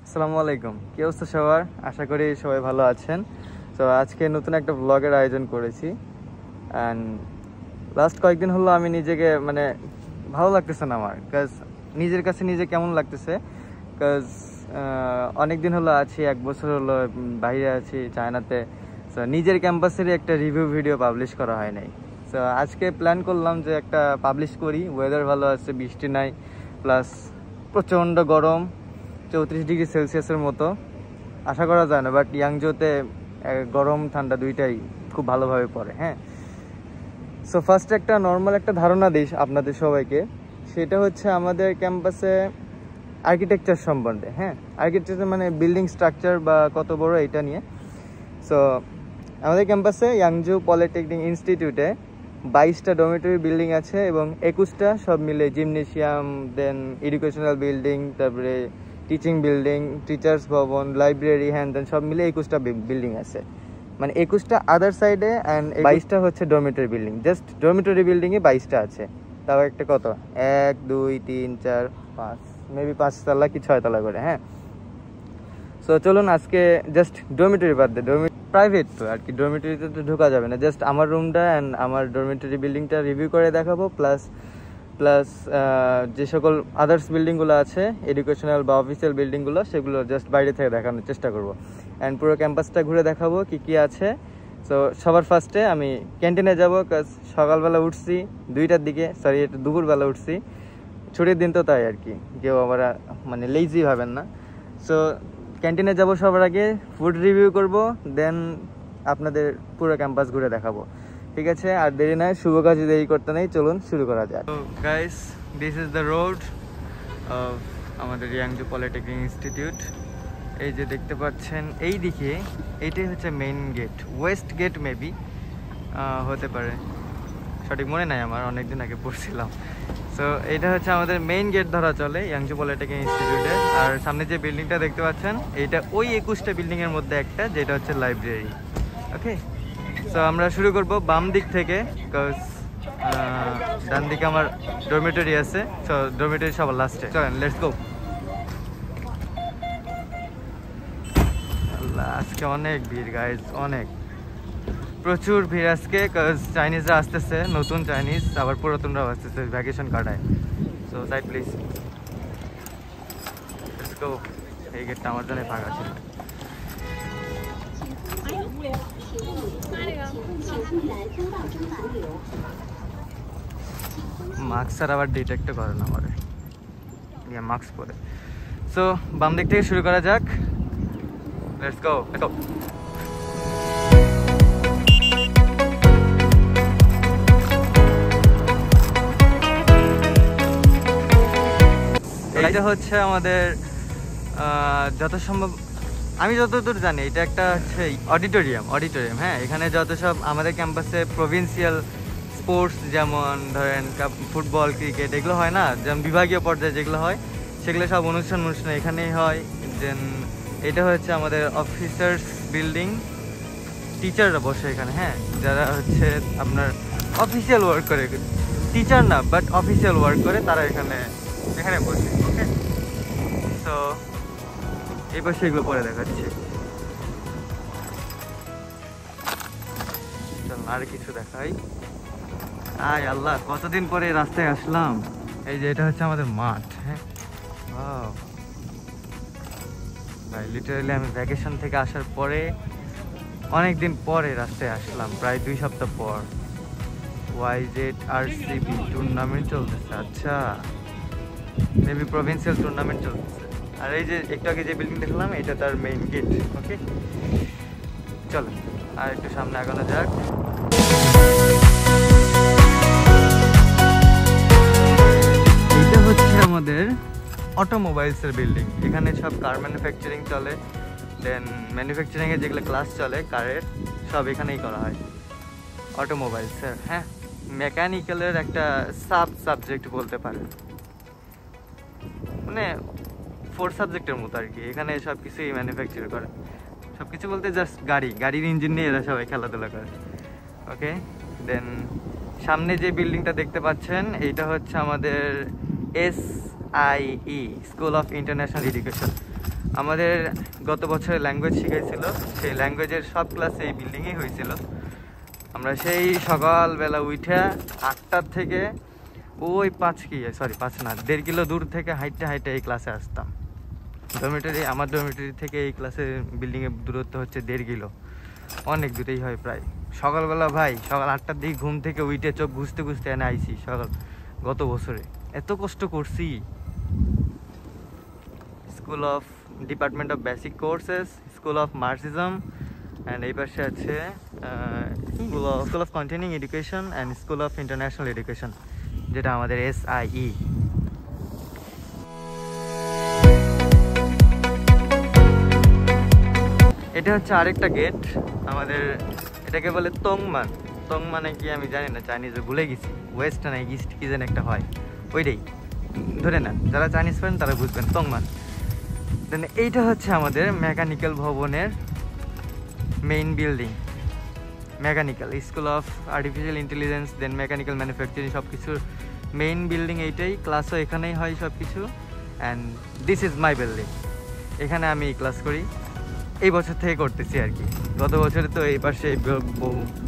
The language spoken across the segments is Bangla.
আসসালামু আলাইকুম, কি অবস্থা সবার? আশা করি সবাই ভালো আছেন। তো আজকে নতুন একটা ব্লগের আয়োজন করেছি। অ্যান্ড লাস্ট কয়েকদিন হলো আমি নিজেকে ভালো লাগতেছে না আমার, কাজ নিজের কাছে নিজে কেমন লাগতেছে, কাজ অনেক দিন হলো আছি, 1 বছর হলো বাইরে আছি চায়নাতে। তো নিজের ক্যাম্পাসেরই একটা রিভিউ ভিডিও পাবলিশ করা হয় নাই। তো আজকে প্ল্যান করলাম যে একটা পাবলিশ করি। ওয়েদার ভালো আছে, বৃষ্টি নাই, প্লাস প্রচণ্ড গরম, 34 ডিগ্রি সেলসিয়াসের মতো। আশা করা যায় না, বাট ইয়াংজোতে গরম ঠান্ডা দুইটাই খুব ভালোভাবে পড়ে। হ্যাঁ, সো ফার্স্ট একটা নর্মাল একটা ধারণা দিই আপনাদের সবাইকে। সেটা হচ্ছে আমাদের ক্যাম্পাসে আর্কিটেকচার সম্বন্ধে। হ্যাঁ, আর্কিটেকচার মানে বিল্ডিং স্ট্রাকচার বা কত বড় এটা নিয়ে। সো আমাদের ক্যাম্পাসে ইয়াংজো পলিটেকনিক ইনস্টিটিউটে 22টা ডরমিটরি বিল্ডিং আছে এবং 21টা সব মিলে জিমনেশিয়াম, দেন এডুকেশনাল বিল্ডিং, তারপরে টিচিং বিল্ডিং, টিচার্স ভবন, লাইব্রেরি, হ্যান্ড দেন সব মিলে 21টা বিল্ডিং আছে। মানে 21টা আদার সাইডে অ্যান্ড 22টা হচ্ছে ডরমিটরি বিল্ডিং। জাস্ট ডরমিটরি বিল্ডিংয়ে 22টা আছে। তাও একটা কত 1 2 3 4 5 মেবি 5 তলা কি 6 তলা করে। হ্যাঁ, সো চলুন আজকে জাস্ট ডরমিটরি বাদ দে, প্রাইভেট তো আর কি, ডরমিটরিতে তো ঢোকা যাবে না। জাস্ট আমার রুমটা অ্যান্ড আমার ডরমিটরি বিল্ডিংটা রিভিউ করে দেখাবো, প্লাস যে সকল আদার্স বিল্ডিংগুলো আছে এডুকেশনাল বা অফিসিয়াল বিল্ডিংগুলো, সেগুলো জাস্ট বাইরে থেকে দেখানোর চেষ্টা করব। অ্যান্ড পুরো ক্যাম্পাসটা ঘুরে দেখাবো কি কি আছে। সো সবার ফার্স্টে আমি ক্যান্টিনে যাবো, কাজ সকালবেলা উঠছি 2টার দিকে, সরি এটা দুপুরবেলা উঠছি, ছুটির দিন তো তাই আর কি, কেউ আবার লেজি ভাবেন না। সো ক্যান্টিনে যাব সবার আগে, ফুড রিভিউ করব, দেন আপনাদের পুরো ক্যাম্পাস ঘুরে দেখাবো। ঠিক আছে, আর দেরি নয়, শুভ কাজে দেরি করতে নেই, চলুন শুরু করা যাক। তো guys, this is the road of আমাদের ইয়াংজো পলিটেকনিক ইনস্টিটিউট। এই যে দেখতে পাচ্ছেন এই দিকে, এইটাই হচ্ছে main gate, west gate maybe হতে পারে, সঠিক মনে নাই আমার, অনেকদিন আগে পড়ছিলাম। সো এটা হচ্ছে আমাদের মেইন গেট ধরা চলে ইয়াংজো পলিটেকনিক ইনস্টিটিউটের। আর সামনে যে বিল্ডিংটা দেখতে পাচ্ছেন, এইটা ওই 21টা বিল্ডিংয়ের মধ্যে একটা, যেটা হচ্ছে লাইব্রেরি। ওকে, সো আমরা শুরু করব বাম দিক থেকে, বিকজ ডান দিকে আমার ডরমিটরি আছে। সো ডরমিটরি সবার লাস্টে, চলেন লেটস গো। আজকে অনেক ভিড় গাইজ, অনেক প্রচুর ভিড় আজকে, কাজ চাইনিজরা আসতেছে, নতুন চাইনিজ, আবার পুরাতনরাও আসতেছে ভ্যাকেশন কাটায়। So side please, let's go. এই গেটটা আমার জন্য ফাঁকা ছিল। মাস্ক আর আবার ডিটেক্ট করে না আমার, মাস্ক পরে। সো বাম দিক থেকে শুরু করা যাক, লেটস গো। এটা হচ্ছে আমাদের যত সম্ভব আমি যতদূর জানি এটা একটা হচ্ছে অডিটোরিয়াম। হ্যাঁ, এখানে যত সব আমাদের ক্যাম্পাসে প্রভিন্সিয়াল স্পোর্টস, যেমন ধরেন ফুটবল, ক্রিকেট, এগুলো হয় না, যেমন বিভাগীয় পর্যায়ে যেগুলো হয়, সেগুলো সব অনুষ্ঠান এখানেই হয়। দেন এটা হচ্ছে আমাদের অফিসার্স বিল্ডিং, টিচাররা বসে এখানে। হ্যাঁ, যারা হচ্ছে আপনার অফিসিয়াল ওয়ার্ক করে, টিচার না বাট অফিসিয়াল ওয়ার্ক করে, তারা এখানে বসে। ওকে, তো এই পাশে এগুলো পরে দেখাচ্ছি। আর কিছু দেখাই। আয় আল্লাহ, কতদিন পরে রাস্তায় আসলাম। এই যে এটা হচ্ছে আমাদের মাঠ। হ্যাঁ, ভাই লিটারালি আমি ভ্যাকেশন থেকে আসার পরে অনেকদিন পরে রাস্তায় আসলাম, প্রায় 2 সপ্তাহ পর। YZRCB টুর্নামেন্ট চলতেছে, আচ্ছা মেবি প্রভিন্সিয়াল টুর্নামেন্ট চলতেছে। আর এই যে একটু আগে যে বিল্ডিং দেখলাম, এটা তার মেইন গেট। ওকে, চলো আর একটু সামনে আগানো যাক। এটা হচ্ছে আমাদের অটোমোবাইলসের বিল্ডিং। এখানে সব কার ম্যানুফ্যাকচারিং চলে, দেন ম্যানুফ্যাকচারিংয়ের যেগুলো ক্লাস চলে কারের, সব এখানেই করা হয় অটোমোবাইলসের। হ্যাঁ, মেকানিক্যালের একটা সাবজেক্ট বলতে পারেন, মানে 4 সাবজেক্টের মতো আর কি। এখানে সব কিছুই ম্যানুফ্যাকচার করে, সব কিছু বলতে জাস্ট গাড়ির ইঞ্জিন নিয়ে এরা সবাই খেলাধুলা করে। ওকে, দেন সামনে যে বিল্ডিংটা দেখতে পাচ্ছেন, এইটা হচ্ছে আমাদের SIE, school of international education. আমাদের গত বছর ল্যাঙ্গুয়েজ শিখাইছিল, সেই ল্যাঙ্গুয়েজের সব ক্লাস এই বিল্ডিংয়েই হয়েছিল। আমরা সেই সকালবেলা উঠে 8টার থেকে ওই 5 না 1.5 কিলো দূর থেকে হাইটে এই ক্লাসে আসতাম। আমার ডরমিটরি থেকে এই ক্লাসের বিল্ডিংয়ের দূরত্ব হচ্ছে 1.5 কিলো, অনেক দূরেই হয় প্রায়। সকালবেলা ভাই সকাল 8টার দিকে ঘুম থেকে উঠে চোখ ঘুষতে এনে আইসি সকাল, গত বছরে এত কষ্ট করছি। School of department of basic courses, school of Marxism, and এই পাশে আছে school of continuing education and school of international education, যেটা আমাদের SIE। এটা হচ্ছে আরেকটা গেট আমাদের, এটাকে বলে তংমান। মানে কি আমি জানি না, চাইনিজে ভুলে গেছি, ওয়েস্ট না ইস্ট কি যেন একটা হয়, ওইটাই ধরে নেন, যারা চাইনিজ পড়েন তারা বুঝবেন তংমান। দেন এইটা হচ্ছে আমাদের মেকানিক্যাল ভবনের main building, mechanical school of artificial intelligence, then mechanical manufacturing, সব কিছুর মেইন বিল্ডিং এইটাই। ক্লাসও এখানেই হয় সব কিছু। And this is my building, এখানে আমি ক্লাস করি, এই বছর থেকে করতেছি আর কি। গত বছরে তো এই পাশে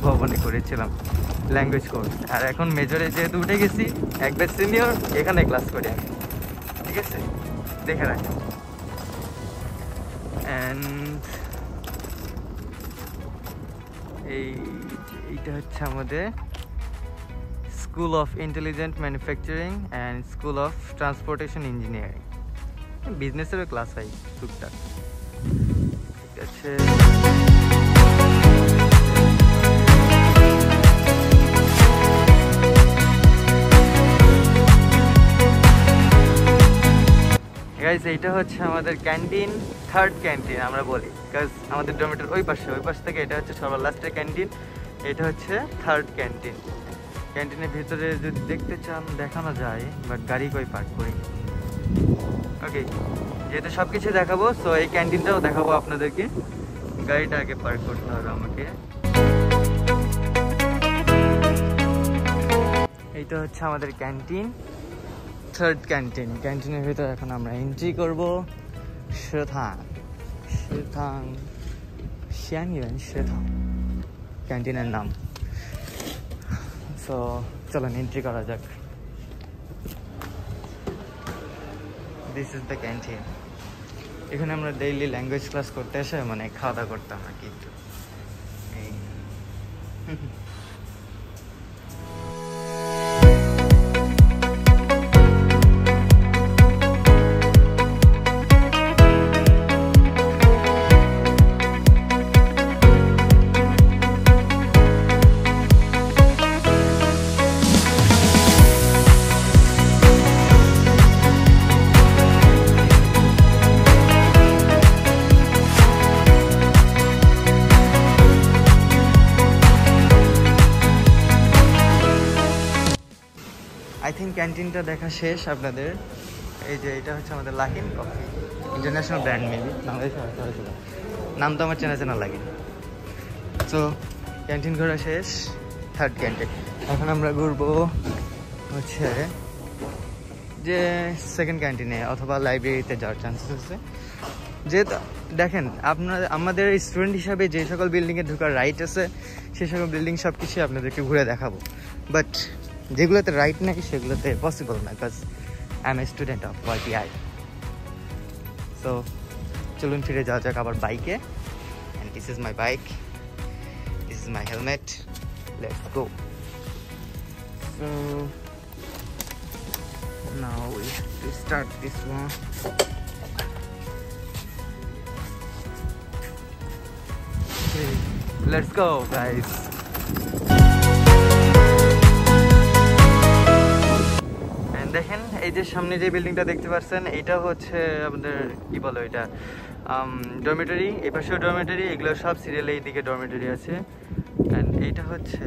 ভবনে করেছিলাম ল্যাঙ্গুয়েজ কোর্স, আর এখন মেজরে যেহেতু উঠে গেছি, একবার সিনিয়র, এখানে ক্লাস করি আমি, ঠিক আছে, দেখে রাখেন। অ্যান্ড এইটা হচ্ছে আমাদের school of intelligent manufacturing and school of transportation engineering, বিজনেসেরও ক্লাস হয় টুকটাক, ঠিক আছে। গাইস এইটা হচ্ছে আমাদের ক্যান্টিন, 3rd ক্যান্টিন আমরা বলি, বিকজ আমাদের ডরমিটর ওই পাশ থেকে এটা হচ্ছে সবার লাস্টের ক্যান্টিন, এটা হচ্ছে 3rd ক্যান্টিন। ক্যান্টিনের ভিতরে যদি দেখতে চান দেখানো যায়, বাট গাড়ি কই পার্ক করি। ওকে, যেহেতু সব কিছু দেখাবো, সো এই ক্যান্টিনটাও দেখাবো আপনাদেরকে। গাড়িটা আগে পার্ক করতে হবে আমাকে। এইটা হচ্ছে আমাদের ক্যান্টিন, 3rd ক্যান্টিন। ক্যান্টিনের ভিতরে এখন আমরা এন্ট্রি করবো। ক্যান্টিনের নাম। সো চলুন এন্ট্রি করা যাক। This is the canteen. এখানে আমরা ডেইলি ল্যাঙ্গুয়েজ ক্লাস করতে এসে মানে খাওয়া দাওয়া করতাম আর কি। আই থিঙ্ক ক্যান্টিনটা দেখা শেষ আপনাদের। এই যে এটা হচ্ছে আমাদের লাকিন কফি, ইন্টারন্যাশনাল ব্র্যান্ড, মেবি বাংলাদেশে হয়তো, নাম তো আমার চেনা লাগে। সো ক্যান্টিন ঘোরা শেষ, 3rd ক্যান্টিন। এখন আমরা ঘুরবো হচ্ছে যে 2nd ক্যান্টিনে অথবা লাইব্রেরিতে যাওয়ার চান্সেস আছে। যেহেতু দেখেন আমাদের স্টুডেন্ট হিসাবে যে সকল বিল্ডিংয়ে ঢোকার রাইট আছে, সে সকল বিল্ডিং সব কিছুই আপনাদেরকে ঘুরে দেখাবো। বাট যেগুলোতে রাইট নেই সেগুলোতে পসিবল না, because I M a student of YPI। So চলুন ফিরে যাওয়া যাক আবার বাইকে। And this is my bike, this is my helmet, let's go. So now we have to start this one. Let's go guys. দেখেন এই যে সামনে যে বিল্ডিংটা দেখতে পাচ্ছেন, এইটা হচ্ছে আমাদের কি বলো, এটা ডরমিটরি। এই পাশেও ডরমিটরি, এগুলো সব সিরিয়ালে এইদিকে ডরমিটরি আছে। অ্যান্ড এইটা হচ্ছে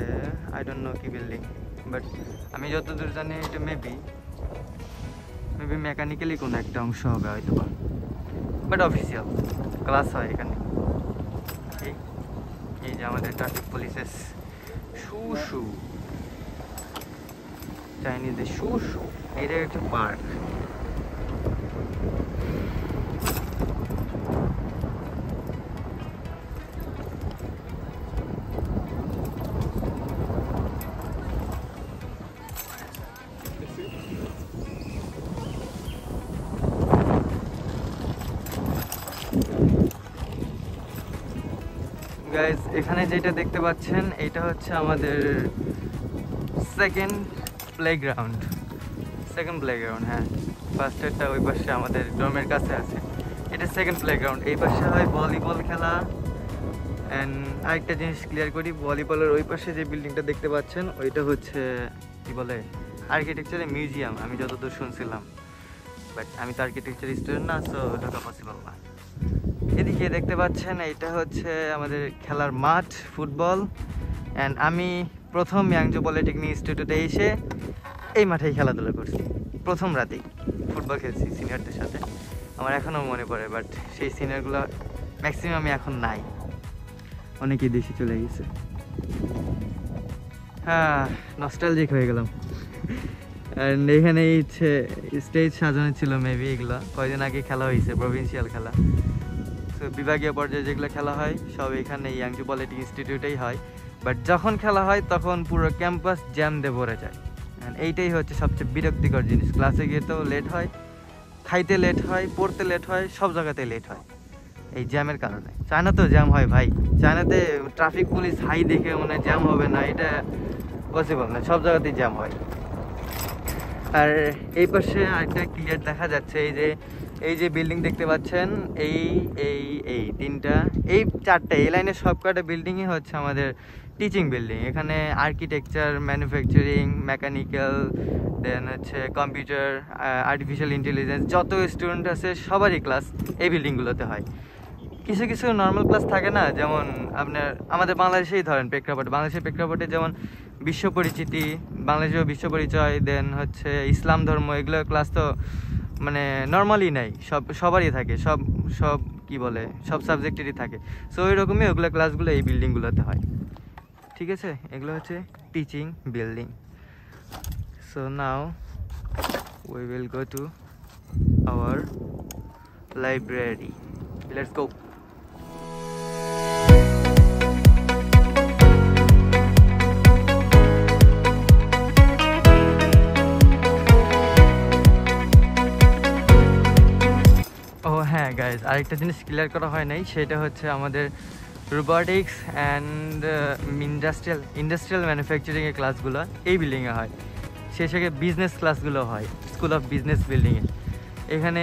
আই ডোন্ট নো কি বিল্ডিং, বাট আমি যতদূর জানি এটা মেবি মেকানিক্যালি কোনো একটা অংশ হবে হয়তো বা, বাট অফিসিয়াল ক্লাস হয় এখানে। এই যে আমাদের ট্রাফিক পুলিশের শু চাইনিজের শু, এটা একটা পার্ক। গাইস এখানে যেটা দেখতে পাচ্ছেন এটা হচ্ছে আমাদের সেকেন্ড প্লেগ্রাউন্ড। হ্যাঁ, ফার্স্টেরটা ওই পাশে আমাদের ডোমের কাছে আছে, এটা সেকেন্ড প্লেগ্রাউন্ড। এই পাশে হয় ভলিবল খেলা। অ্যান্ড আরেকটা জিনিস ক্লিয়ার করি, ভলিবলের ওই পাশে যে বিল্ডিংটা দেখতে পাচ্ছেন ওইটা হচ্ছে কি বলে আর্কিটেকচারের মিউজিয়াম, আমি যতদূর শুনছিলাম। বাট আমি তো আর্কিটেকচার স্টুডেন্ট না, সো ঢোকা পসিবল না। এদিকে দেখতে পাচ্ছেন এইটা হচ্ছে আমাদের খেলার মাঠ, ফুটবল। অ্যান্ড আমি প্রথম ইয়াংজো পলিটেকনিক ইনস্টিটিউটে এসে এই মাঠেই খেলাধুলা করছি, প্রথম রাতেই ফুটবল খেলছি সিনিয়রদের সাথে। আমার এখনও মনে পড়ে, বাট সেই সিনিয়রগুলো ম্যাক্সিমামই এখন নাই, অনেকেই দেশে চলে গেছে। হ্যাঁ, নস্টালজিক হয়ে গেলাম। অ্যান্ড এখানে হচ্ছে স্টেজ সাজানো ছিল মেবি, এগুলো কয়দিন আগে খেলা হয়েছে, প্রভিন্সিয়াল খেলা। তো বিভাগীয় পর্যায়ে যেগুলো খেলা হয় সব এখানে ইয়াংজো পলিটেকনিক ইনস্টিটিউটেই হয়। বাট যখন খেলা হয় তখন পুরো ক্যাম্পাস জ্যাম দিয়ে ভরে যায়। এইটাই হচ্ছে সবচেয়ে বিরক্তিকর জিনিস, ক্লাসে গিয়েতেও লেট হয়, খাইতে লেট হয়, পড়তে লেট হয়, সব জায়গাতেই লেট হয় এই জ্যামের কারণে। চায়নাতেও জ্যাম হয় ভাই, চায়নাতে ট্রাফিক পুলিশ হাই দেখে মনে হয় জ্যাম হবে না, এটা পসিবল না, সব জায়গাতেই জ্যাম হয়। আর এই পাশে আরেকটা ক্লিয়ার দেখা যাচ্ছে, এই যে বিল্ডিং দেখতে পাচ্ছেন, এই এই এই তিনটা, এই চারটে, এই লাইনের সব কটা বিল্ডিংই হচ্ছে আমাদের টিচিং বিল্ডিং। এখানে আর্কিটেকচার, ম্যানুফ্যাকচারিং, মেকানিক্যাল, দেন হচ্ছে কম্পিউটার, আর্টিফিশিয়াল ইন্টেলিজেন্স, যত স্টুডেন্ট আছে সবারই ক্লাস এই বিল্ডিংগুলোতে হয়। কিছু কিছু নর্মাল ক্লাস থাকে না, যেমন আপনার আমাদের বাংলাদেশেই ধরেন বাংলাদেশের প্রেক্ষাপটে যেমন বিশ্ব পরিচিতি, বাংলাদেশেও বিশ্ব পরিচয়, দেন হচ্ছে ইসলাম ধর্ম, এগুলো ক্লাস তো মানে নর্মালি নাই, সবারই থাকে, সব কি বলে সব সাবজেক্টেরই থাকে। সো ওই রকমই ওগুলো ক্লাসগুলো এই বিল্ডিংগুলোতে হয়, ঠিক আছে? এগুলো হচ্ছে teaching building. So now we will go to our library. Let's go. হ্যাঁ গাইজ, আরেকটা জিনিস ক্লিয়ার করা হয় নাই, সেটা হচ্ছে আমাদের রোবোটিক্স অ্যান্ড ইন্ডাস্ট্রিয়াল ম্যানুফ্যাকচারিংয়ের ক্লাসগুলো এই বিল্ডিংয়ে হয়। শেষে বিজনেস ক্লাসগুলো হয় স্কুল অফ বিজনেস বিল্ডিংয়ে। এখানে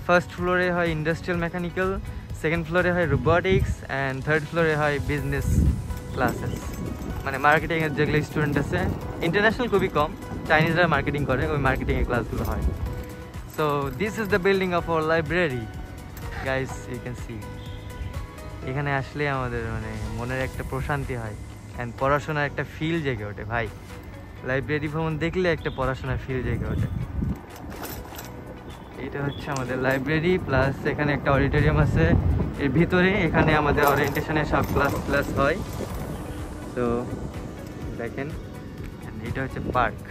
ফার্স্ট ফ্লোরে হয় ইন্ডাস্ট্রিয়াল মেকানিক্যাল, সেকেন্ড ফ্লোরে হয় রোবোটিক্স, অ্যান্ড থার্ড ফ্লোরে হয় বিজনেস ক্লাসেস। মানে মার্কেটিংয়ের যেগুলো স্টুডেন্ট আছে, ইন্টারন্যাশনাল খুবই কম, চাইনিজরা মার্কেটিং করে, ওই মার্কেটিংয়ের ক্লাসগুলো হয়। So this is the building of our library, guys, you can see. এখানে আসলে আমাদের মানে মনের একটা প্রশান্তি হয়, অ্যান্ড পড়াশোনার একটা ফিল জেগে ওঠে ভাই। লাইব্রেরি ভ্রমণ দেখলে একটা পড়াশোনার ফিল জেগে ওঠে। এটা হচ্ছে আমাদের লাইব্রেরি, প্লাস এখানে একটা অডিটোরিয়াম আছে এর ভিতরে, এখানে আমাদের ওরিয়েন্টেশনের সব ক্লাস হয়। তো দেখেন, এটা হচ্ছে park.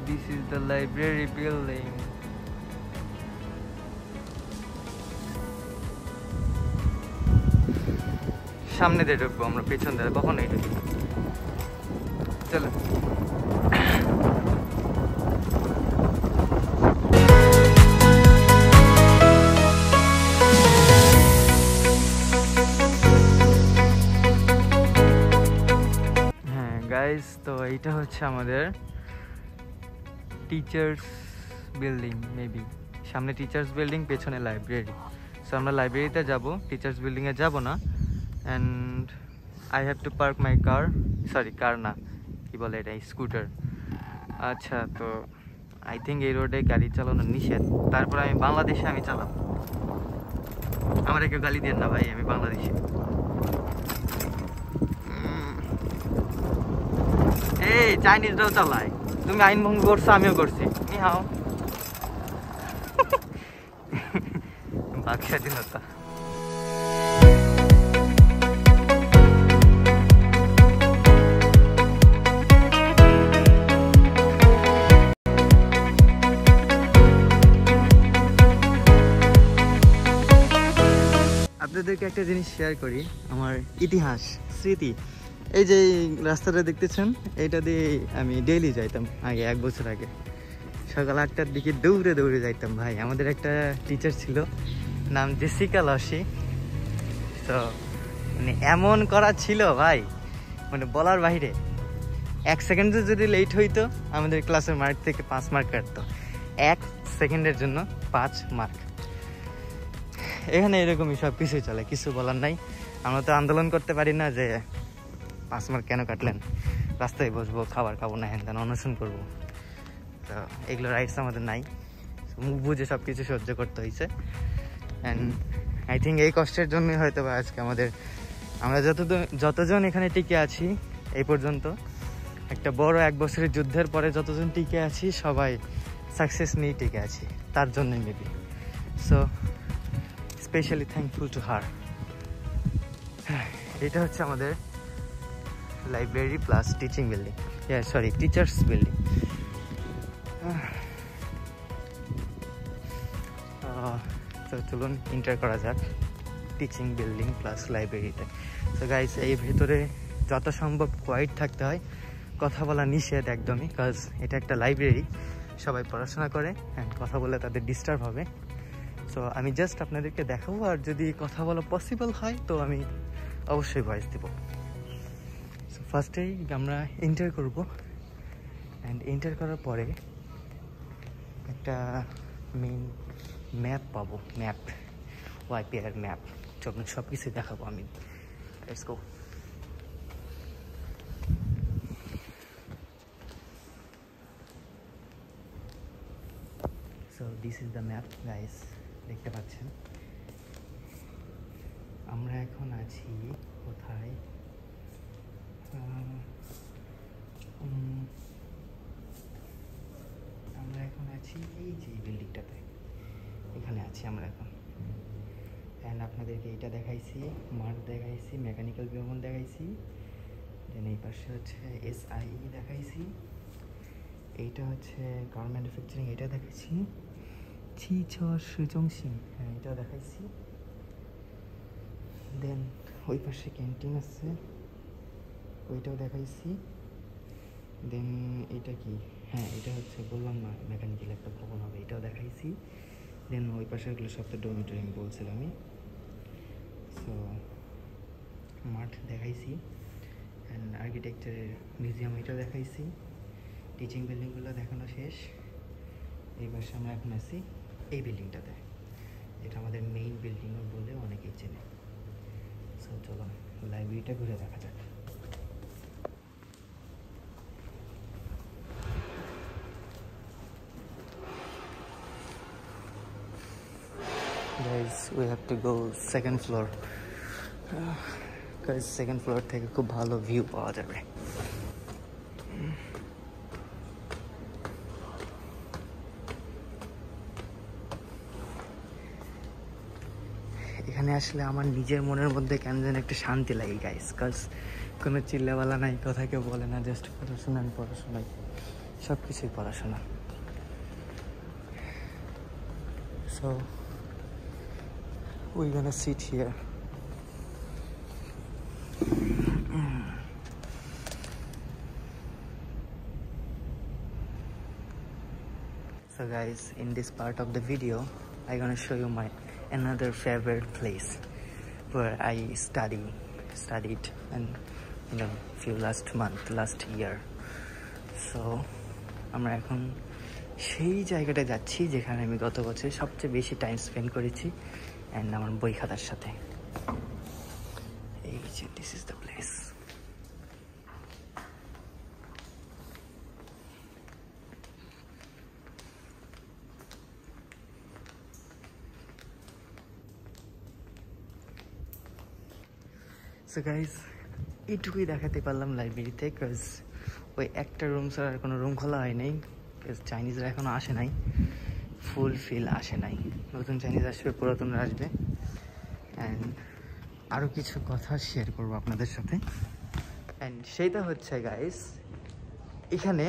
This is the library building. সামনে দিয়ে ঢুকবো আমরা, পেছন দিয়ে কখনো এই ঢুকি না। চলো। হ্যাঁ গাইস, তো এইটা হচ্ছে আমাদের টিচার্স বিল্ডিং, মেবি সামনে টিচার্স বিল্ডিং, পেছনে লাইব্রেরি। সো আমরা লাইব্রেরিতে যাব, টিচার্স বিল্ডিংয়ে যাব না। And I have to park my car, না কি বলে এটা, স্কুটার। আচ্ছা, তো আই থিঙ্ক এই রোডে গাড়ি চালানো নিষেধ, তারপর আমি বাংলাদেশে আমি চালাবো। আমার কেউ গালি দেন না ভাই, আমি বাংলাদেশে। এই চাইনিজরাও চালায়, তুমি আইন ভঙ্গ করছো, আমিও করছি, নি হাও। বাক স্বাধীনতা। আপনাদেরকে একটা জিনিস শেয়ার করি, আমার ইতিহাস স্মৃতি। এই যে রাস্তাটা দেখতেছেন, এইটা দিয়ে আমি ডেইলি যাইতাম আগে, 1 বছর আগে। সকাল 8টার দিকে দৌড়ে দৌড়ে যাইতাম ভাই। আমাদের একটা টিচার ছিল, নাম জেসিকা লসি। তো মানে এমন করা ছিল ভাই, মানে বলার বাইরে। 1 সেকেন্ডে যদি লেট হইতো আমাদের ক্লাসের মার্ক থেকে 5 মার্ক কাটতো। 1 সেকেন্ডের জন্য 5 মার্ক। এখানে এরকমই সব কিছুই চলে, কিছু বলার নাই। আমরা তো আন্দোলন করতে পারি না যে 5 মার্ক কেন কাটলেন, রাস্তায় বসবো, খাবার খাবো না, হ্যান তেন অনশন করবো। তো এগুলো রাইটস আমাদের নাই, মুখ বুঝে সব কিছু সহ্য করতে হয়েছে। অ্যান্ড আই থিঙ্ক এই কষ্টের জন্যই হয়তো বা আজকে আমরা যতজন এখানে টিকে আছি এই পর্যন্ত, একটা বড় 1 বছরের যুদ্ধের পরে যতজন টিকে আছি সবাই সাকসেস নিয়ে টিকে আছি, তার জন্যই maybe. So specially thankful to her. এটা হচ্ছে আমাদের library plus teaching building, sorry teachers building. তো চলুন এন্টার করা যাক টিচিং বিল্ডিং প্লাস লাইব্রেরিতে। তো গাইস, এই ভেতরে যত সম্ভব কোয়াইট থাকতে হয়, কথা বলা নিষেধ একদমই, কাজ এটা একটা লাইব্রেরি, সবাই পড়াশোনা করে, অ্যান্ড কথা বলে তাদের ডিস্টার্ব হবে। সো আমি জাস্ট আপনাদেরকে দেখাবো, আর যদি কথা বলা পসিবল হয় তো আমি অবশ্যই ভয়েস দেব। সো ফার্স্টেই আমরা এন্টার করব, অ্যান্ড এন্টার করার পরে একটা মেইন ম্যাপ পাবো, ম্যাপ, ওয়াইপিআর ম্যাপ। চলুন সব কিছু দেখাবো আমি। Let's go. So this is the map guys, দেখতে পাচ্ছেন। আমরা এখন আছি কোথায়? আমরা এখন আছি এই যে বিল্ডিংটাতে, এখানে আছি আমরা এখন। অ্যান্ড আপনাদেরকে এটা দেখাইছি, মাঠ দেখাইছি, মেকানিক্যাল বিভাগ দেখাইছি, দেন এই পাশে হচ্ছে SIE দেখাইছি, এইটা হচ্ছে কার ম্যানুফ্যাকচারিং, এটা দেখাইছি, সুজংসিং, হ্যাঁ এটাও দেখাইছি। দেন ওই পাশে ক্যান্টিন আছে, ওইটাও দেখাইছি। দেন এটা কি, হ্যাঁ এটা হচ্ছে বললাম না মেকানিক্যাল একটা ভবন হবে, এটাও দেখাইছি। দেন ওই পাশে এগুলো সব তো ডরমিটরি আমি বলছিলাম আমি। সো মাঠ দেখাইছি, অ্যান্ড আর্কিটেকচারের মিউজিয়াম এটাও দেখাইছি। টিচিং বিল্ডিংগুলো দেখানো শেষ। এই পাশে আমরা এখন আছি এই বিল্ডিংটাতে, এটা আমাদের মেইন বিল্ডিং বলে অনেকেই চেনে। সো চলো লাইব্রেরিটা ঘুরে দেখা যাক। Guys, we have to go second floor, because second floor থেকে খুব ভালো ভিউ পাওয়া যাবে। এখানে আসলে আমার নিজের মনের মধ্যে কেন যেন একটা শান্তি লাগে গাইস, কাজ কোনো চিল্লাওয়ালা নাই, কথা কেউ বলে না, জাস্ট পড়াশোনা, পড়াশোনায় সব কিছুই পড়াশোনা। So we're gonna sit here. So guys, in this part of the video I'm gonna show you my another favorite place where I studied and in a few last year. So আমরা এখন সেই জায়গাটা যাচ্ছি যেখানে আমি গত বছর সবচেয়ে বেশি টাইম স্পেন্ড করেছি অ্যান্ড আমার বই খাতার সাথে। এই যে this is the place. So guys, এইটুকুই দেখাতে পারলাম লাইব্রেরিতে, বিকজ ওই একটা রুম ছাড়া আর কোনো রুম খোলা হয় নাই, বিকজ চাইনিজরা এখনও আসে নাই, ফুল ফিল আসে নাই। নতুন চাইনিজ আসবে, পুরাতনরা আসবে, অ্যান্ড আরও কিছু কথা শেয়ার করবো আপনাদের সাথে। অ্যান্ড সেইটা হচ্ছে গাইস, এখানে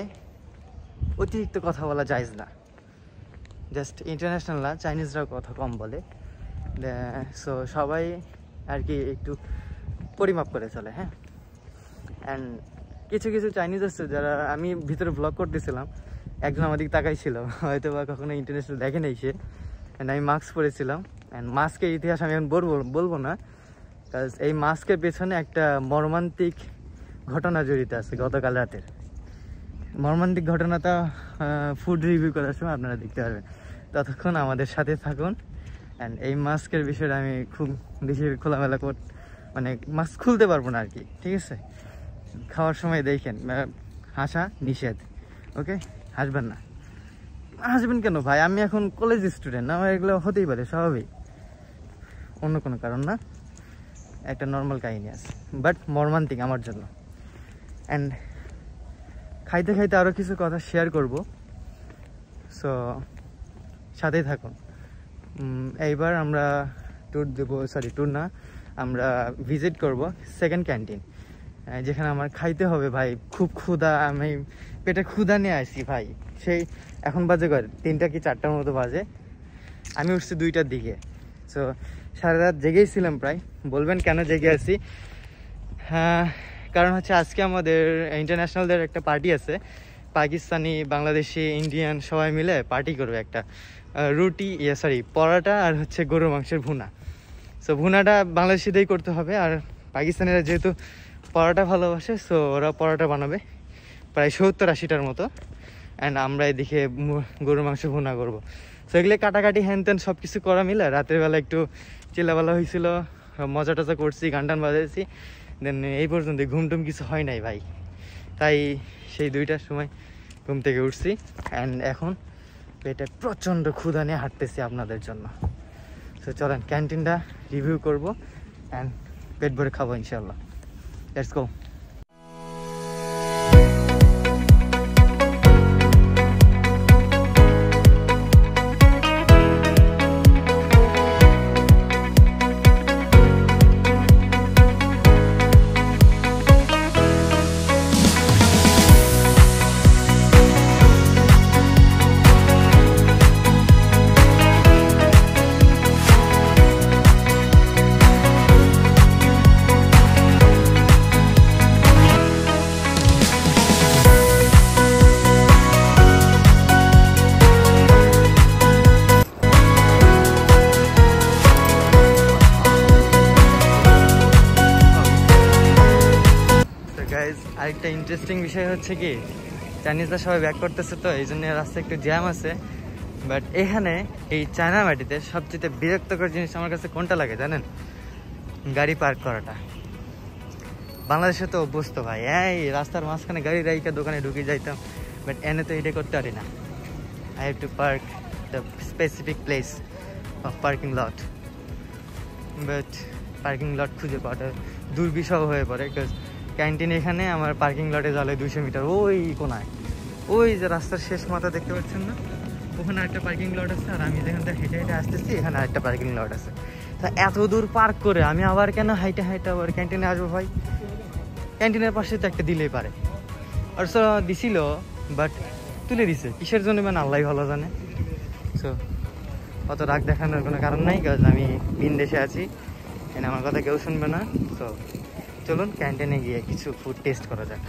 অতিরিক্ত কথা বলা যায়জ না, জাস্ট ইন্টারন্যাশনাল না, চাইনিজরাও কথা কম বলে। সো সবাই আর কি একটু পরিমাপ করে চলে, হ্যাঁ। অ্যান্ড কিছু কিছু চাইনিজ আছে যারা, আমি ভিতরে ব্লগ করতেছিলাম, একজন আমাদিকে তাকাইছিল, হয়তো বা কখনো ইন্টারন্যাশনাল দেখে নেই সে। অ্যান্ড আমি মাস্ক পরেছিলাম। অ্যান্ড মাস্কের ইতিহাস আমি এখন বলবো না, কারণ এই মাস্কের পেছনে একটা মর্মান্তিক ঘটনা জড়িত আছে গতকাল রাতের। মর্মান্তিক ঘটনাটা ফুড রিভিউ করার সময় আপনারা দেখতে পারবেন। ততক্ষণ আমাদের সাথে থাকুন। অ্যান্ড এই মাস্কের বিষয়টা আমি খুব বেশি খোলামেলা মানে মাস্ক খুলতে পারবো না আর কি, ঠিক আছে? খাওয়ার সময় দেখেন, হাসা নিষেধ, ওকে? হাসবেন না। হাসবেন কেন ভাই? আমি এখন কলেজ স্টুডেন্ট, আমার এগুলো হতেই পারে, স্বাভাবিক, অন্য কোনো কারণ না। একটা নর্মাল কাহিনী আছে, বাট মর্মান্তিক আমার জন্য। অ্যান্ড খাইতে খাইতে আরও কিছু কথা শেয়ার করব, সো সাথেই থাকুন। এইবার আমরা ট্যুর না, আমরা ভিজিট করব সেকেন্ড ক্যান্টিন, যেখানে আমার খাইতে হবে ভাই। খুব ক্ষুধা, আমি পেটে ক্ষুধা নিয়ে আসছি ভাই। সেই এখন বাজে 3টা কি 4টার মতো বাজে, আমি উঠছি 2টার দিকে। সো সারা রাত জেগেইছিলাম প্রায়। বলবেন কেন জেগে আছি? কারণ হচ্ছে আজকে আমাদের ইন্টারন্যাশনালদের একটা পার্টি আছে, পাকিস্তানি, বাংলাদেশি, ইন্ডিয়ান সবাই মিলে পার্টি করবে একটা। পরোটা আর হচ্ছে গরুর মাংসের ভুনা। সো ভুনাটা বাংলাদেশিদেরই করতে হবে, আর পাকিস্তানিরা যেহেতু পরোটা ভালোবাসে, সো ওরা পরোটা বানাবে প্রায় 70-80টার মতো। অ্যান্ড আমরা এদিকে গরুর মাংস ভুনা করবো। সো এগুলো কাটাকাটি হ্যান ত্যান সব কিছু করা মিলে রাতের বেলা একটু চিল্লাবেলা হয়েছিল, মজা টজা করছি, গান টান বাজাইছি। দেন এই পর্যন্ত ঘুমটুম কিছু হয় নাই ভাই। তাই সেই 2টার সময় ঘুম থেকে উঠছি। অ্যান্ড এখন পেটে প্রচণ্ড ক্ষুধা নিয়ে হাঁটতেছি আপনাদের জন্য। সো চলেন ক্যান্টিনটা রিভিউ করবো অ্যান্ড পেট ভরে খাবো ইনশাল্লাহ। Let's go. আরেকটা ইন্টারেস্টিং বিষয় হচ্ছে কি, চাইনিজরা সবাই ব্যাক করতেছে, তো এই জন্য রাস্তায় একটু জ্যাম আছে। বাট এখানে এই চায়না মাটিতে সবচেয়ে বিরক্তকর জিনিস আমার কাছে কোনটা লাগে জানেন? গাড়ি পার্ক করাটা। বাংলাদেশে তো অভ্যস্ত ভাই, এই রাস্তার মাঝখানে গাড়ি রাইকা দোকানে ঢুকে যাইতাম, বাট এনে তো এটা করতে পারি না। I have to park the specific place of parking lot. But parking lot খুঁজে পাওয়াটা দুর্বিষহ হয়ে পড়ে, বিকজ ক্যান্টিন এখানে, আমার পার্কিং লটে যাবে 200 মিটার ওই কোনায়। ওই যে রাস্তার শেষ মাথা দেখতে পাচ্ছেন না, ওখানে একটা পার্কিং লট আছে, আর আমি যেখান থেকে হেঁটে হেঁটে আসতেছি এখানে আরেকটা পার্কিং লট আছে। তা এত দূর পার্ক করে আমি আবার কেন হাইটে হাইটে আবার ক্যান্টিনে আসবো ভাই? ক্যান্টিনের পাশে তো একটা দিলেই পারে। আর দিছিল, বাট তুলে দিছে কিসের জন্য মানে আল্লাহ ভালো জানে। সো অত রাগ দেখানোর কোনো কারণ নাই, কারণ আমি ভিন দেশে আছি, এখানে আমার কথা কেউ শুনবে না। সো চলুন ক্যান্টিনে গিয়ে কিছু ফুড টেস্ট করা যাক।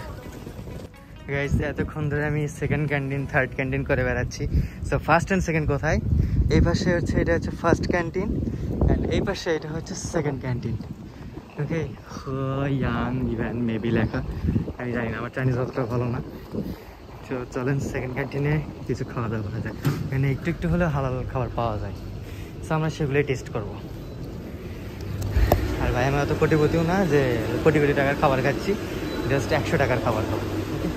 গাইস, এতক্ষণ ধরে আমি সেকেন্ড ক্যান্টিন, থার্ড ক্যান্টিন করে বেড়াচ্ছি। সো ফার্স্ট অ্যান্ড সেকেন্ড কোথায়? এই পাশে হচ্ছে, এটা হচ্ছে ফার্স্ট ক্যান্টিন, অ্যান্ড এই পাশে এটা হচ্ছে সেকেন্ড ক্যান্টিন। ওকে, ইয়াং ইভেন মেবি লেখা, আমি জানি না, আমার চাইনিজ অতটা ভালো না। তো চলেন সেকেন্ড ক্যান্টিনে কিছু খাওয়া দাওয়া করা যায়। এখানে একটু একটু হলে হালাল খাবার পাওয়া যায়, সো আমরা সেগুলোই টেস্ট করবো। আর ভাই আমি অত কোটিপতিও না যে কোটি কোটি টাকার খাবার খাচ্ছি, জাস্ট 100 টাকার খাবার খাবো। ওকে,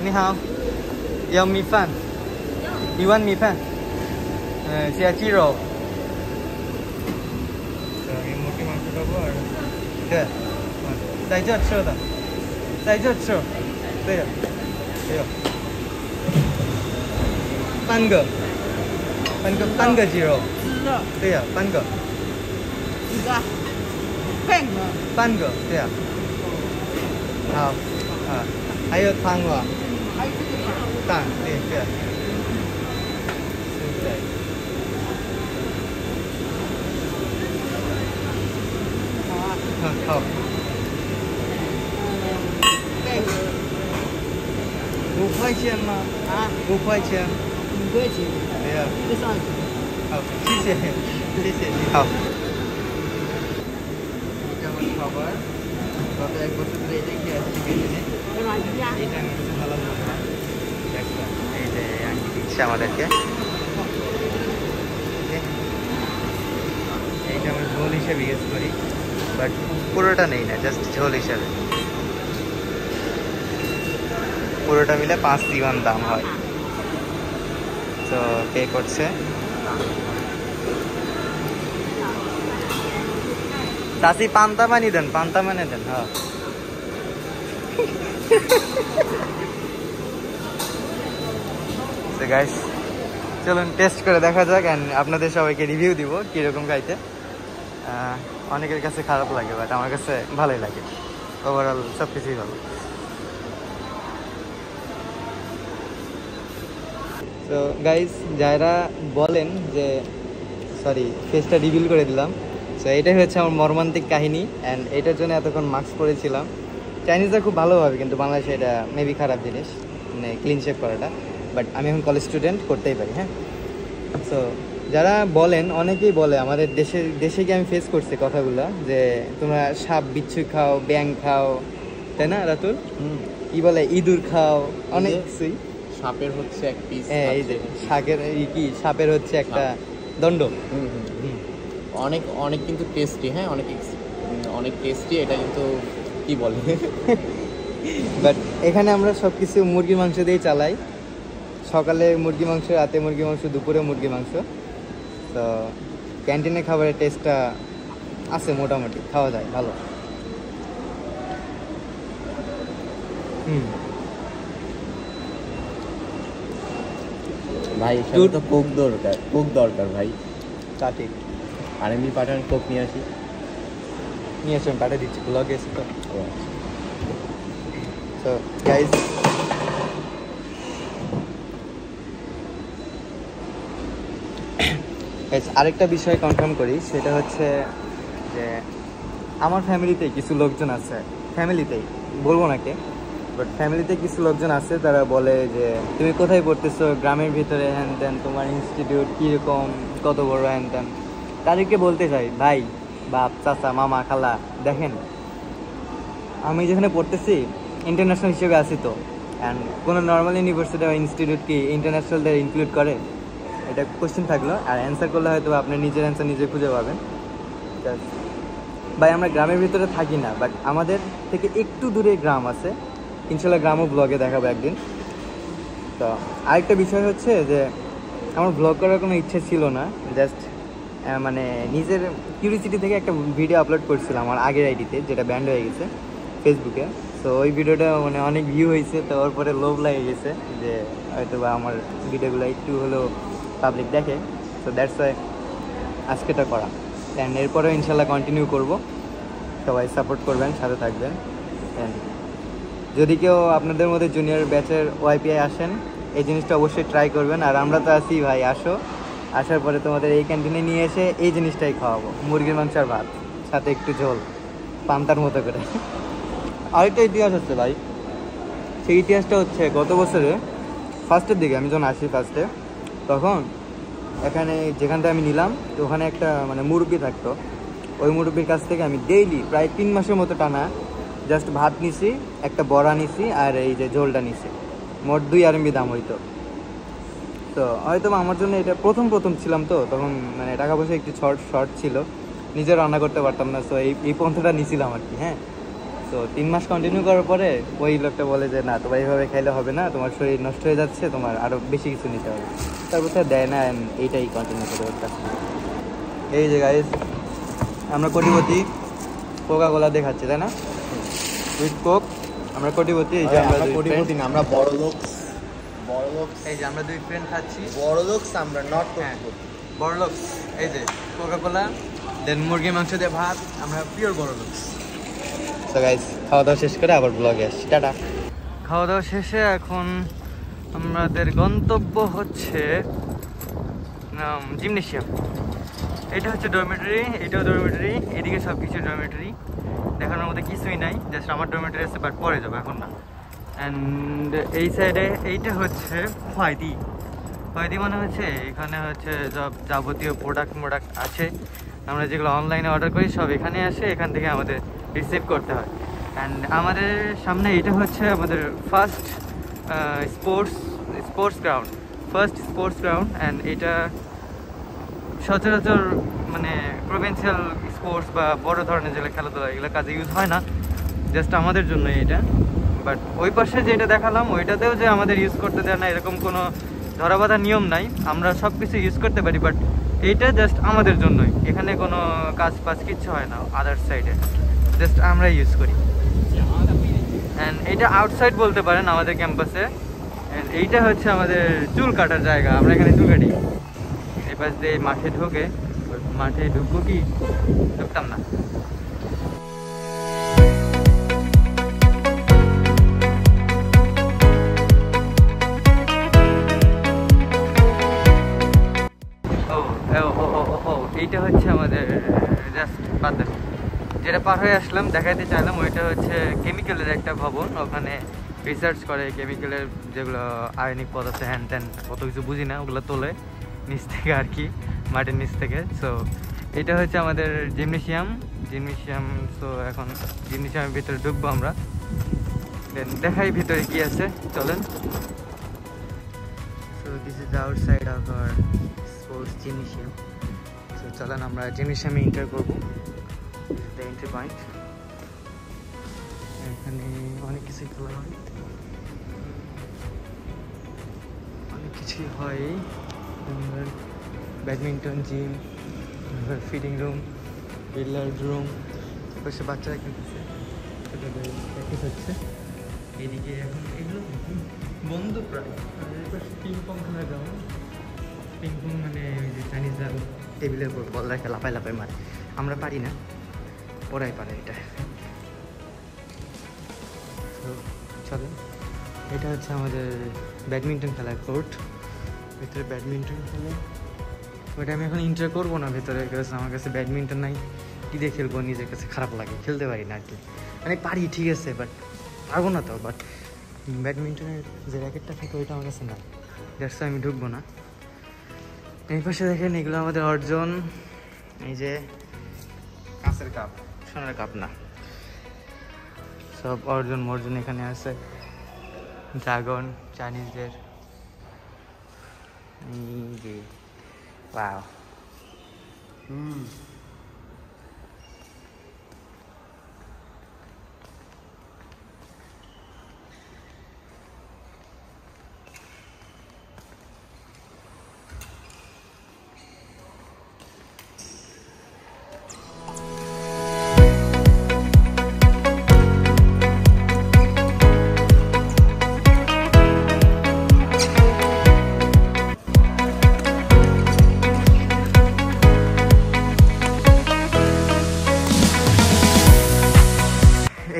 নি হাও, ইয়াও মি ফান, ইউ ওয়ান্ট মি ফান, জিয়া জিরো। আমি মুরগি মাংস খাবো, আর তাই যাচ্ছ দা, তাই যাচ্ছ,对呀，对呀，半个鸡肉，对呀，半个，几个？半个，对呀。好，啊，还有汤吧？还有这个蛋，对对。对。好啊。好。这个。会签吗？啊，5块钱。5块钱，没有。这上去。好，谢谢，谢谢。好。এটা আমার খাবার গত 1 বছর ধরে এটা খেয়ে আসছি কেজিনে। এটা আমি ভালো না। দেখো এই যে আন্টি দিচ্ছে আমাদেরকে। এইটা আমরা ঝোল হিসেবে ইউজ করি, বাট পুরোটা নেই না, জাস্ট ঝোল হিসেবে। পুরোটা মিলে 5 দিওয়ান দাম হয়। তো পে করছে। চাচি পান্তা পানি দেন, পান্তা পানি দেন। হ্যাঁ গাইস, চলুন টেস্ট করে দেখা যাক অ্যান্ড আপনাদের সবাইকে রিভিউ দিব কীরকম খাইতে। অনেকের কাছে খারাপ লাগে, বাট আমার কাছে ভালোই লাগে। ওভারঅল সব কিছুই ভালো। তো গাইস, যারা বলেন যে সরি ফেসটা রিভিল করে দিলাম, সো এটাই হচ্ছে আমার মর্মান্তিক কাহিনী। অ্যান্ড এটার জন্য এতক্ষণ মাস্ক পরেছিলাম। চাইনিজরা খুব ভালোভাবে, কিন্তু বাংলাদেশে এটা মেবি খারাপ জিনিস, মানে ক্লিন শেপ করাটা। বাট আমি এখন কলেজ স্টুডেন্ট, করতেই পারি। হ্যাঁ, সো যারা বলেন, অনেকেই বলে, আমাদের দেশে গিয়ে আমি ফেস করছি কথাগুলো, যে তোমরা সাপ বিচ্ছু খাও, ব্যাং খাও, তাই না রাতুল? কি বলে, ইঁদুর খাও, অনেক কিছুই। সাপের হচ্ছে এক পিস, এই যে সাপের হচ্ছে একটা দণ্ড। অনেক অনেক কিন্তু টেস্টি। হ্যাঁ, অনেক টেস্টি এটা, কিন্তু কি বলে। বাট এখানে আমরা সব কিছু মুরগির মাংস দিয়ে চালাই। সকালে মুরগি মাংস, রাতে মুরগি মাংস, দুপুরে মুরগি মাংস। তো ক্যান্টিনের খাবারের টেস্টটা আছে মোটামুটি, খাওয়া যায় ভালো। ভাই এখানে তো কোক দরকার ভাই। তা ঠিক। আর এমনি পাঠান, কোক নিয়ে আসি। নিয়ে আসুন, পাঠিয়ে দিচ্ছি, ব্লগে এসে। তো গাইজ, আরেকটা বিষয় কনফার্ম করি, সেটা হচ্ছে যে আমার ফ্যামিলিতে কিছু লোকজন আছে, ফ্যামিলিতেই বলবো না কে, বাট ফ্যামিলিতে কিছু লোকজন আছে, তারা বলে যে তুমি কোথায় পড়তেছো, গ্রামের ভিতরে, হ্যান ত্যান, তোমার ইনস্টিটিউট কীরকম, কত বড়, হ্যান ত্যান। তাদেরকে বলতে চাই, ভাই, বাপ, চাচা, মামা, খালা, দেখেন আমি যেখানে পড়তেছি ইন্টারন্যাশনাল হিসেবে আছি তো, অ্যান্ড কোনো নর্মাল ইউনিভার্সিটি বা ইনস্টিটিউট কি ইন্টারন্যাশনালদের ইনক্লুড করে? এটা কোশ্চেন থাকলো, আর অ্যান্সার করলে হয়তো আপনি নিজের অ্যান্সার নিজে খুঁজে পাবেন। ভাই, আমরা গ্রামের ভিতরে থাকি না, বাট আমাদের থেকে একটু দূরে গ্রাম আছে। ইনশাল্লাহ গ্রামও ব্লগে দেখাবো একদিন। তো আরেকটা বিষয় হচ্ছে যে আমার ব্লগ করার কোনো ইচ্ছে ছিল না, জাস্ট মানে নিজের কিউরিসিটি থেকে একটা ভিডিও আপলোড করছিলাম আমার আগের আইডিতে, যেটা ব্যান্ড হয়ে গেছে ফেসবুকে। তো ওই ভিডিওটা মানে অনেক ভিউ হয়েছে, তো ওর পরে লোভ লাগে গেছে যে হয়তো বা আমার ভিডিওগুলো একটু হলেও পাবলিক দেখে। সো দ্যাটস ওয়াই আজকেটা করা। অ্যান্ড এরপরেও ইনশাল্লাহ কন্টিনিউ করব। সবাই সাপোর্ট করবেন, সাথে থাকবেন। অ্যান্ড যদি কেউ আপনাদের মধ্যে জুনিয়র ব্যাচের ওয়াইপিআই আসেন, এই জিনিসটা অবশ্যই ট্রাই করবেন। আর আমরা তো আছি ভাই, আসার পরে তোমাদের এই ক্যান্টিনে নিয়ে এসে এই জিনিসটাই খাওয়াবো, মুরগির মাংস আর ভাত, সাথে একটু ঝোল, পান্তার মতো করে। আরেকটা ইতিহাস হচ্ছে ভাই, সেই ইতিহাসটা হচ্ছে গত বছরে ফার্স্টের দিকে আমি যখন আসি ফার্স্টে, তখন এখানে যেখানটা আমি নিলাম, তো ওখানে একটা মানে মুরব্বি থাকতো। ওই মুরব্বির কাছ থেকে আমি ডেইলি প্রায় 3 মাসের মতো টানা জাস্ট ভাত নিছি, একটা বড়া নিছি, আর এই যে ঝোলটা নিছি। মোট 2 RMB দাম হইতো। তো হয়তো আমার জন্য এটা প্রথম ছিলাম, তো তখন মানে টাকা পয়সা একটু শর্ট ছিল, নিজে রান্না করতে পারতাম না। সো এই পন্থাটা নিয়েছিলাম আর কি। হ্যাঁ, তো 3 মাস কন্টিনিউ করার পরে ওই লোকটা বলে যে না, তোমার এইভাবে খাইলে হবে না, তোমার শরীর নষ্ট হয়ে যাচ্ছে, তোমার আরও বেশি কিছু নিতে হবে। তারপর তো দেয় না, এইটাই কন্টিনিউ করে ওর কাছে। এই যে গাইস, আমরা কোটিপতি, কোকা-কোলা দেখাচ্ছি, তাই না? উইথ কোক আমরা কোটিপতি। এই যে আমরা কোটিপতি না, আমরা বড় লোক। এই যে আমরা 2 ফ্রেন্ড খাচ্ছি, বড় লোক আমরা, নট কোটিপতি, বড় লোক। এই যে কোকা-কোলা, দেন মুরগির মাংস দিয়ে ভাত, আমরা পিওর বড় লোক। তো গাইস, খাওয়া দাওয়া শেষ করে আবার ব্লগে আসছি, টাটা। খাওয়া দাওয়া শেষে এখন আমাদের গন্তব্য হচ্ছে জিমনেশিয়াম। এটা হচ্ছে ডরমেটরি, এটাও ডরমেটরি, এদিকে সব কিছু ডরমেটরি। দেখানোর মধ্যে কিছুই নাই, জাস্ট আমার ডরমেটরি আছে, বাট পরে যাবো, এখন না। অ্যান্ড এই সাইডে এইটা হচ্ছে খয়দি। খয়দি মানে হচ্ছে এখানে হচ্ছে সব যাবতীয় প্রোডাক্ট আছে, আমরা যেগুলো অনলাইনে অর্ডার করি সব এখানে আসে, এখান থেকে আমাদের রিসিভ করতে হয়। অ্যান্ড আমাদের সামনে এটা হচ্ছে আমাদের ফার্স্ট স্পোর্টস গ্রাউন্ড। অ্যান্ড এটা সচরাচর মানে প্রভিন্সিয়াল স্পোর্টস বা বড় ধরনের যেগুলো খেলাধুলা এগুলো কাজে ইউজ হয় না, জাস্ট আমাদের জন্য এটা। বাট ওই পাশে যেটা দেখালাম ওইটাতেও যে আমাদের ইউজ করতে দেয় না এরকম কোনো ধরাবাঁধা নিয়ম নাই, আমরা সব কিছু ইউজ করতে পারি। বাট এইটা জাস্ট আমাদের জন্যই, এখানে কোনো কাজ কিচ্ছু হয় না আদার সাইডে, জাস্ট আমরা ইউজ করি। অ্যান্ড এইটা আউটসাইড বলতে পারেন আমাদের ক্যাম্পাসে। অ্যান্ড এইটা হচ্ছে আমাদের চুল কাটার জায়গা, আমরা এখানে চুল কাটি। এই পাশ দিয়ে মাঠে ঢোকে, মাঠে ঢুকবো কি ঢুকতাম না। এইটা হচ্ছে আমাদের জাস্ট বাদে যেটা পার হয়ে আসলাম, দেখাইতে চাইলাম। ওইটা হচ্ছে কেমিক্যালের একটা ভবন, ওখানে রিসার্চ করে কেমিক্যালের যেগুলো আয়নিক পদার্থ হ্যান ত্যান কত কিছু বুঝি না, ওগুলো তোলে নিচ থেকে আর কি, মাটির নিচ থেকে। সো এটা হচ্ছে আমাদের জিমনেশিয়াম। সো এখন জিমনেশিয়ামের ভিতরে ঢুকবো আমরা, দেন দেখাই ভিতরে কি আছে, চলেন। So this is the outside of our sports gymnasium. So চলেন আমরা জিমনেশিয়ামে এন্টার করবো, দ্য এন্ট্রি পয়েন্ট। এখানে অনেক কিছুই খেলা হয়, অনেক কিছুই হয়। Badminton, gym, feeding room, billiard room, বসে বাচ্চারা খেলতেছে, প্র্যাকটিস হচ্ছে। এদিকে এখন এগুলো বন্ধ প্রায়। পিং পং খেলা গ্রাউন্ড, পিং পং মানে ওই যে চাইনিজরা টেবিলের উপর বল রাখে লাফায় মারে, আমরা পারি না, ওরাই পারে এটা। তো চলো, এটা হচ্ছে আমাদের ব্যাডমিন্টন খেলার কোর্ট, ভিতরে ব্যাডমিন্টন খেলে। ওইটা আমি এখন এন্টার করবো না ভেতরে, বিকজ আমার কাছে ব্যাডমিন্টন নাই, কী দিয়ে খেলবো, নিজের কাছে খারাপ লাগে, খেলতে পারি না আর কি। মানে পারি ঠিক আছে, বাট পারবো না তো। বাট ব্যাডমিন্টনের যে র্যাকেটটা থাকে ওইটা আমার কাছে না, দ্যাটস আমি ঢুকবো না। এই পাশে দেখেন এগুলো আমাদের অর্জন, এই যে কাঁচের কাপ, সোনার কাপ না, সব অর্জন এখানে আছে। ড্রাগন চাইনিজদের, এই যে ওয়াও।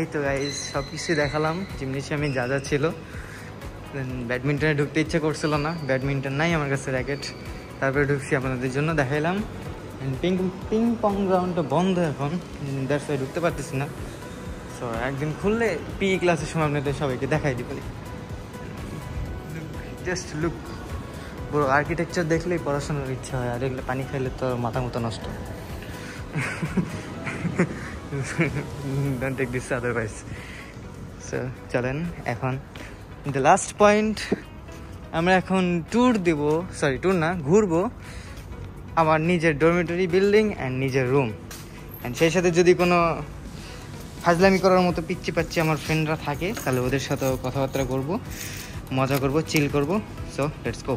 এই তো গাইজ সব কিছুই দেখালাম, জিমনেশিয়ামে যা ছিল। ব্যাডমিন্টনে ঢুকতে ইচ্ছে করছিল না, ব্যাডমিন্টন নাই আমার কাছে র্যাকেট, তারপরে ঢুকছি আপনাদের জন্য দেখাইলাম। পিং পং গ্রাউন্ডটা বন্ধ এখন, দ্যাটস ওয়াই ঢুকতে পারতেছি না। সো একদিন খুললে পিই ক্লাসের সময় আপনাদের সবাইকে দেখাই দিব। জাস্ট লুক, পুরো আর্কিটেকচার দেখলেই পড়াশোনার ইচ্ছা হয়, আর এগুলো পানি খাইলে তো মাথা মতো নষ্ট। Don't take this otherwise. So চলেন এখন দ্য লাস্ট পয়েন্ট, আমরা এখন ট্যুর দিব, সরি ট্যুর না, ঘুরবো আমার নিজের ডরমিটরি বিল্ডিং অ্যান্ড নিজের রুম। অ্যান্ড সেই সাথে যদি কোনো ফাজলামি করার মতো পিচ্ছি পাচ্ছি আমার ফ্রেন্ডরা থাকে, তাহলে ওদের সাথেও কথাবার্তা করবো, মজা করবো, চিল করবো। So let's go.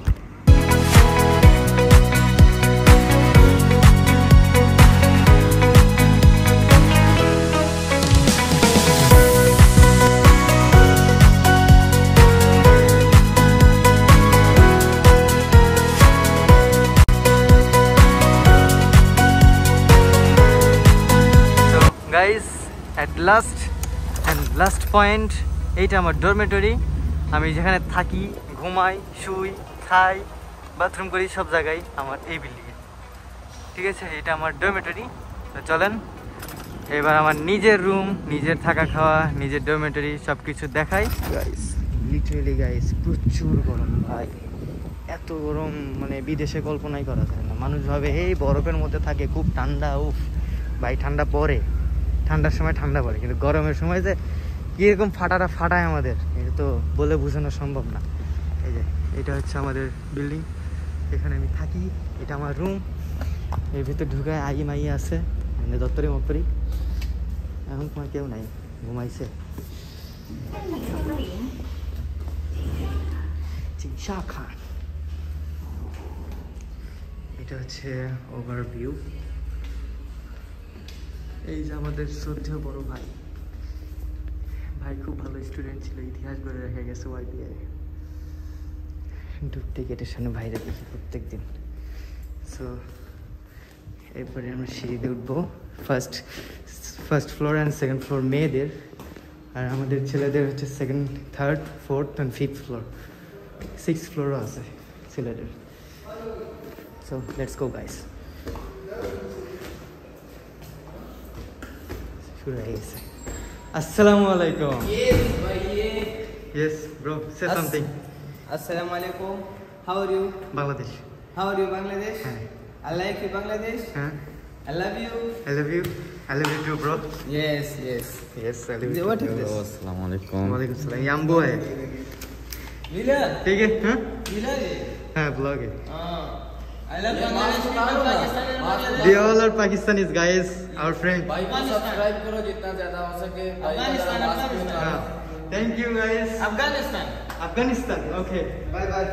Guys at last point, এইটা আমার ডরমেটরি, আমি যেখানে থাকি, ঘুমাই, শুই, খাই, বাথরুম করি, সব জায়গায় আমার এই বিল্ডিংয়ে, ঠিক আছে? এটা আমার ডরমেটরি। তো চলেন এবার আমার নিজের রুম, নিজের থাকা খাওয়া, নিজের ডরমেটরি সব কিছু দেখাই। গাইস লিটারেলি গাইস প্রচুর গরম ভাই, এত গরম মানে বিদেশে কল্পনাই করা যায় না। মানুষ ভাবে এই বরফের মধ্যে থাকে খুব ঠান্ডা, উফ ভাই ঠান্ডা পড়ে, ঠান্ডার সময় ঠান্ডা পড়ে, কিন্তু গরমের সময় যে কীরকম ফাটাটা ফাটায় আমাদের, এটা তো বলে বোঝানো সম্ভব না। এই যে এটা হচ্ছে আমাদের বিল্ডিং, এখানে আমি থাকি, এটা আমার রুম। এর ভিতরে ঢুকায় আই মাই আছে, মানে দত্তরি মত্তরি। এখন তোমার কেউ নাই, ঘুমাইছে। চিংসা খান। এটা হচ্ছে ওভারভিউ। এই যে আমাদের শ্রদ্ধেয় বড় ভাই, ভাই খুব ভালো স্টুডেন্ট ছিল, ইতিহাস গড়ে রেখে গেছে YPI। ঢুকতে গেটের সামনে বাইরে দেখি প্রত্যেক দিন। সো এরপরে আমরা সিঁড়িতে উঠবো। First floor and second floor মেয়েদের, আর আমাদের ছেলেদের হচ্ছে second, third, fourth and fifth floor, 6th ফ্লোরও আছে ছেলেদের। So let's go guys. শুরু হয়ে গেছে। আসসালামু আলাইকুম। Yes bro, say something. Assalamu alaikum. How are you? Bangladesh. How are you, Bangladesh? হ্যাঁ I like you, Bangladesh. হ্যাঁ, I love you. I love you. I love you too bro. Yes, yes. Yes, I love you What too. is this? আসসালামু আলাইকুম। वालेकुम सलाम। ये अम्बो है, Mila. ठीक है? हाँ Mila. हाँ, ब्लॉग है। I love Bangladesh. Pakistan and Bangladesh. They all are Pakistanis guys, our friend. भाई को सब्सक्राइब करो जितना ज्यादा हो सके। Afghanistan, Afghanistan. हाँ, thank you guys. Afghanistan. Afghanistan, okay. Bye bye.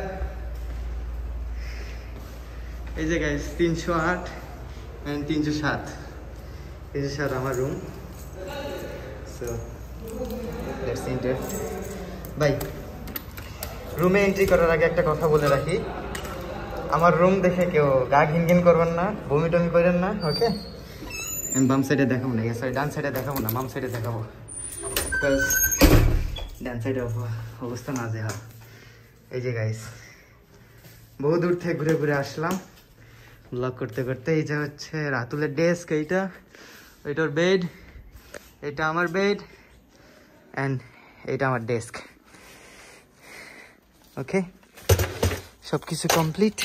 এই যে গাইস 308 and 307, 307 আমার রুম। So let's enter. ভাই রুমে এন্ট্রি করার আগে একটা কথা বলে রাখি, আমার রুম দেখে কেউ গা ঘিন ঘিন করবেন না, বমি টমি করেন না, ওকে? আমি বাম সাইডে দেখাবো না, সরি ডান সাইডে দেখাবো না, বাম সাইডে দেখাবো, বিকজ ডান সাইডে অবস্থা না যে হয়। এই যে গাইস বহু দূর থেকে ঘুরে ঘুরে আসলাম ব্লগ করতে করতে। এই যে হচ্ছে রাতুলের ডেস্ক, এইটার বেড, এটা আমার বেড অ্যান্ড এটা আমার ডেস্ক, ওকে? সব কিছু কমপ্লিট।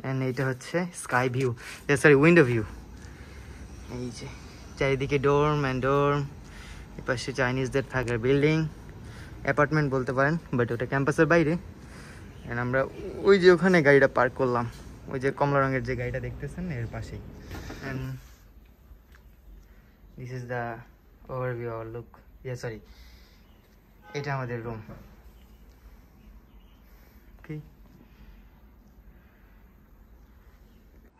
অ্যান্ড এইটা হচ্ছে sky view, sorry window view. এই যে চারিদিকে ডোর্ম অ্যান্ড ডোর্ম, এপাশে চাইনিজদের থাকার বিল্ডিং, অ্যাপার্টমেন্ট বলতে পারেন, বাট ওটা ক্যাম্পাসের বাইরে। অ্যান্ড আমরা ওই যে ওখানে গাড়িটা পার্ক করলাম, ওই যে কমলা রঙের যে গাড়িটা দেখতেছেন এর পাশেই। And this is the overview our look. Sorry এটা আমাদের রুম, ওকে?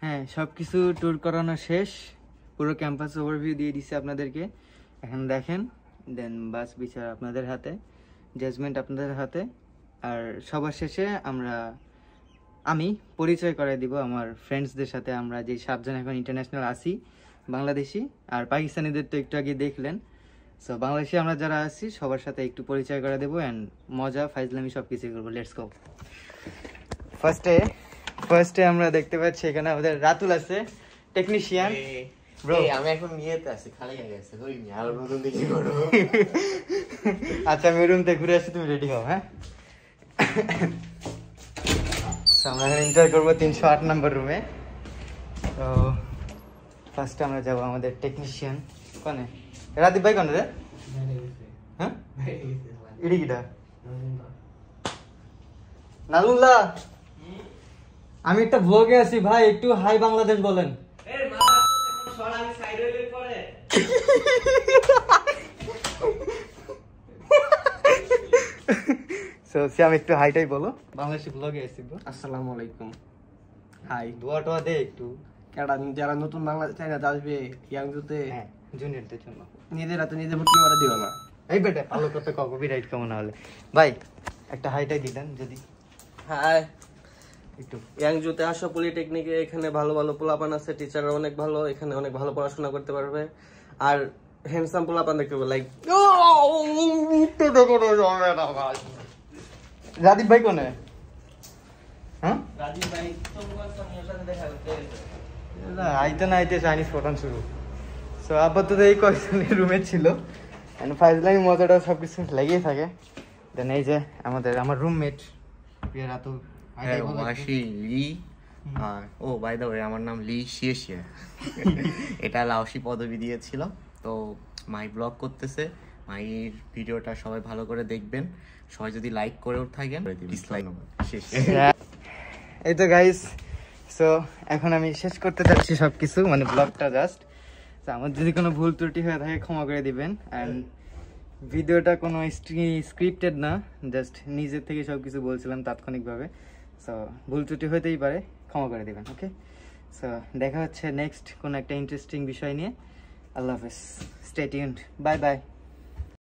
হ্যাঁ, সব কিছু ট্যুর করানো শেষ, পুরো ক্যাম্পাস ওভারভিউ দিয়ে দিচ্ছে আপনাদেরকে। এখন দেখেন, দেন বাস বিচার আপনাদের হাতে, জাজমেন্ট আপনাদের হাতে। আর সবার শেষে আমি পরিচয় করাই দিব আমার ফ্রেন্ডসদের সাথে। আমরা যে 7 জন এখন ইন্টারন্যাশনাল আছি, বাংলাদেশি আর পাকিস্তানিদের তো একটু আগে দেখলেন। সো বাংলাদেশি আমরা যারা আছি সবার সাথে একটু পরিচয় করে দেবো, অ্যান্ড মজা ফাইজলামি সব কিছু করবো। Let's go. ফার্স্টে আমরা দেখতে পাচ্ছি এখানে আমাদের রাতুল আছে, টেকনিশিয়ান। ব্রো আমি এখন নিয়েতে আছি, খালি হয়ে গেছে, ধরিনি আর নতুন দিকে করো। আচ্ছা আমি রুম থেকে ঘুরে আসি, তুমি রেডি হও। হ্যাঁ, আমরা এখন এন্টার করবো 308 নম্বর রুমে। তো ফার্স্টে আমরা যাবো আমাদের টেকনিশিয়ান কোনে, রাদীপ ভাই কোনে রে? হ্যাঁ ইডি কিটা নালুল্লাহ, আমি একটা ব্লগে আছি ভাই, একটু হাই বাংলাদেশ বলেন। সো সিয়াম একটু হাইটাই বলো, বাংলাদেশি ব্লগে আছি ব্রো। আসসালামু আলাইকুম। হাই। দোয়া টোয়া দে একটু, যারা নতুন বাংলাদেশ চাইনাতে আসবে, ইয়াংজুতে, হ্যাঁ জুনিয়রদের জন্য, নিজেরা তো নিজে ভর্তি করে দিও না। এই বেটা ভালো করতে কপিরাইট কেমন হলে ভাই একটা হাইটাই দিলেন যদি। হাই, একটু ইয়াংজুতে আসো পলিটেকনিকে, এখানে ভালো ভালো পোলাপান আছে, টিচাররা অনেক ভালো, এখানে অনেক ভালো পড়াশোনা করতে পারবে। আর হ্যান্ডসাম পোলাপান দেখতে পাবে, লাইক রাদীপ ভাই কোনে? হ্যাঁ রাজীব ভাই তোমার সাথে দেখা করতে আইতে না আইতে চাইনিজ পঠান শুরু। সো আপাতত এই কয়েকজনের রুমে ছিল, ফাইজলামি মজাটা সবকিছু লেগেই থাকে। দেন এই যে আমার রুমমেট রাতুল, হ্যাঁ ওয়াশি লি। ও বাই দ্য ওয়ে আমার নাম লি শিয়ে শিয়ে। এটা লাওসি পদবি দিয়েছিল। তো মাই ব্লগ করতেছে, মাইয়ের ভিডিওটা সবাই ভালো করে দেখবেন, সবাই যদি লাইক করেও থাকেন ডিসলাইক শেষ। এই তো গাইস, সো এখন আমি শেষ করতে যাচ্ছি সবকিছু, মানে ব্লগটা জাস্ট। তো আমার যদি কোনো ভুল ত্রুটি হয়ে থাকে ক্ষমা করে দিবেন। অ্যান্ড ভিডিওটা কোনো স্ক্রিপ্টেড না, জাস্ট নিজের থেকে সব কিছু বলছিলাম তাৎক্ষণিকভাবে। সো ভুল ত্রুটি হতেই পারে, ক্ষমা করে দিবেন। ওকে, সো দেখা হচ্ছে নেক্সট কোনো একটা ইন্টারেস্টিং বিষয় নিয়ে। আল্লাহ হাফেজ, স্টে টিউনড, বাই বাই।